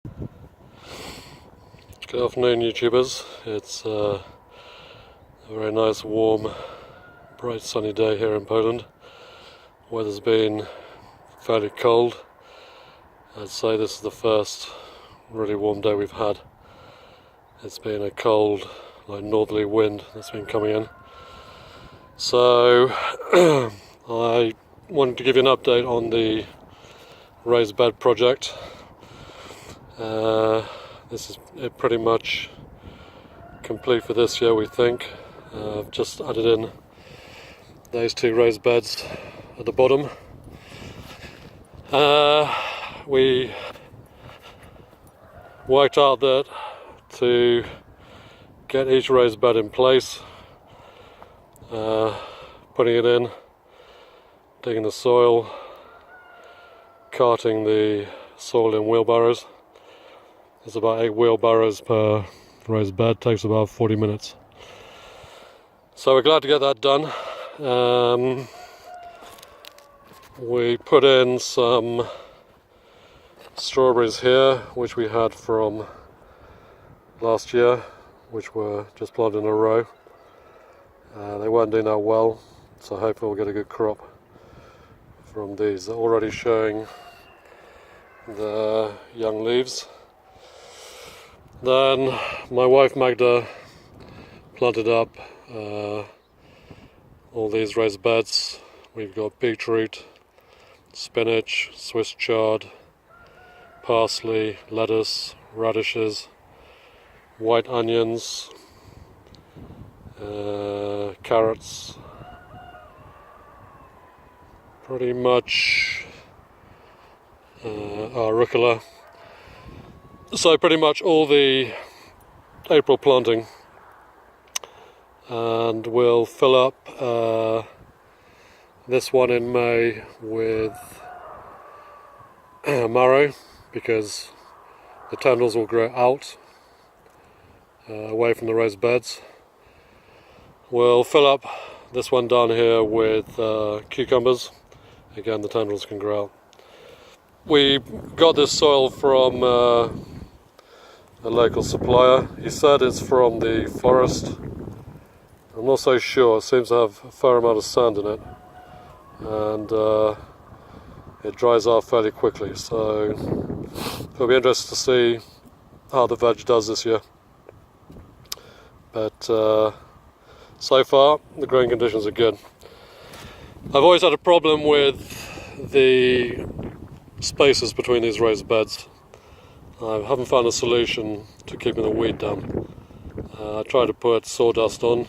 Good afternoon, YouTubers. It's a very nice, warm, bright, sunny day here in Poland. Weather's been fairly cold. I'd say this is the first really warm day we've had. It's been a cold, northerly wind that's been coming in. So I wanted to give you an update on the raised bed project. This is pretty much complete for this year, we think. I've just added in those two raised beds at the bottom. We worked out that to get each raised bed in place, putting it in, digging the soil, carting the soil in wheelbarrows. It's about 8 wheelbarrows per raised bed, takes about 40 minutes. So we're glad to get that done. We put in some strawberries here, which we had from last year, which were just planted in a row. They weren't doing that well, so hopefully we'll get a good crop from these. They're already showing the young leaves. Then my wife Magda planted up all these raised beds. We've got beetroot, spinach, Swiss chard, parsley, lettuce, radishes, white onions, carrots, pretty much rucola. So pretty much all the April planting, and we'll fill up this one in May with marrow, because the tendrils will grow out away from the raised beds. We'll fill up this one down here with cucumbers. Again, the tendrils can grow out. We got this soil from a local supplier. He said it's from the forest. I'm not so sure. It seems to have a fair amount of sand in it, and it dries out fairly quickly, so it'll be interesting to see how the veg does this year. But so far the growing conditions are good. I've always had a problem with the spaces between these raised beds. I haven't found a solution to keeping the weed down. I tried to put sawdust on.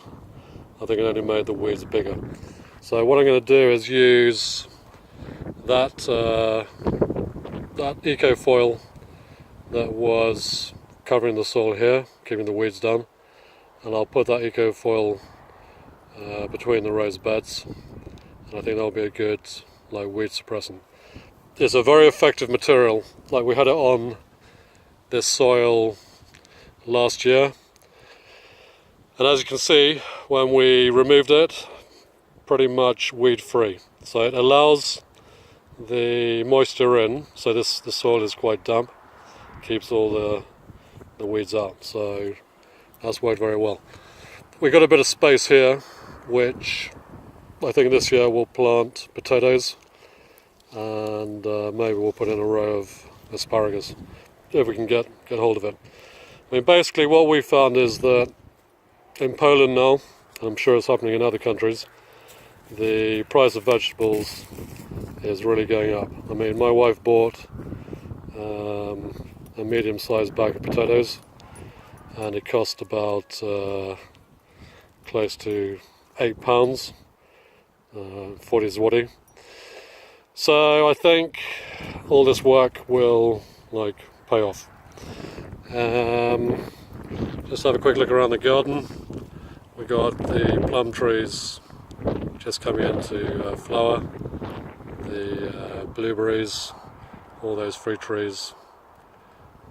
I think it only made the weeds bigger. So what I'm going to do is use that eco foil that was covering the soil here, keeping the weeds down, and I'll put that eco foil between the raised beds, and I think that'll be a good weed suppressant. It's a very effective material. We had it on this soil last year, and as you can see, when we removed it, pretty much weed free. So it allows the moisture in, so the soil is quite damp, keeps all the weeds out, so that's worked very well. We've got a bit of space here, which I think this year we'll plant potatoes, and maybe we'll put in a row of asparagus, if we can get hold of it. I mean, basically what we found is that in Poland now, and I'm sure it's happening in other countries, the price of vegetables is really going up. I mean, my wife bought a medium-sized bag of potatoes, and it cost about close to £8, 40 zloty. So I think all this work will pay off. Just have a quick look around the garden. We got the plum trees just coming into flower, the blueberries, all those fruit trees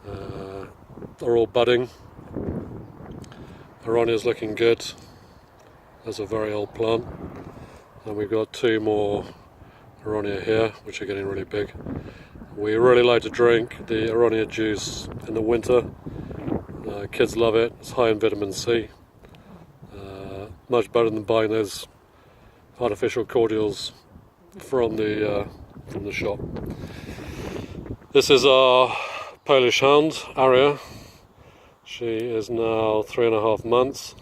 are all budding. Aronia's looking good. That's a very old plant, and we've got 2 more Aronia here, which are getting really big. We really like to drink the aronia juice in the winter. Kids love it. It's high in vitamin C. Much better than buying those artificial cordials from the shop. This is our Polish hound, Aria. She is now 3.5 months.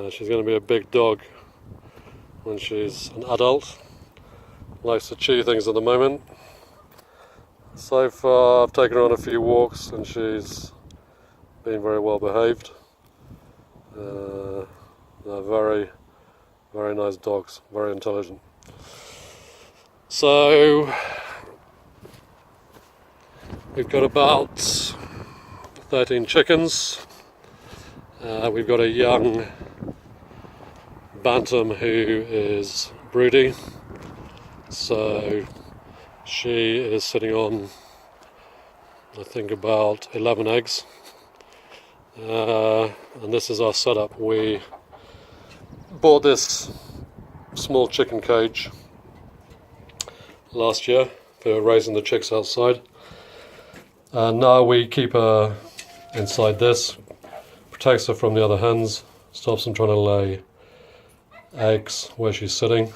She's going to be a big dog when she's an adult. Likes to chew things at the moment. So far I've taken her on a few walks and she's been very well behaved. They're very, very nice dogs, very intelligent. So we've got about 13 chickens. We've got a young bantam who is broody. So she is sitting on, I think, about 11 eggs. And this is our setup. We bought this small chicken cage last year for raising the chicks outside. And now we keep her inside this. Protects her from the other hens, stops them trying to lay eggs where she's sitting.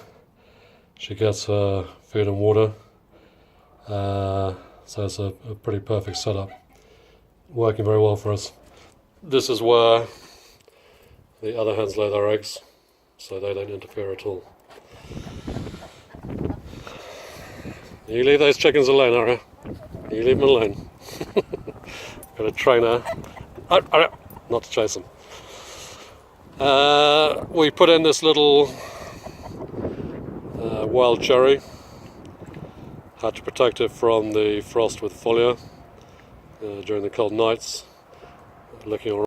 She gets her food and water. So it's a pretty perfect setup. Working very well for us. This is where the other hens lay their eggs, so they don't interfere at all. You leave those chickens alone, Aria. You leave them alone. Got to train her not to chase them. We put in this little wild cherry. Had to protect it from the frost with foliar during the cold nights. Looking all right.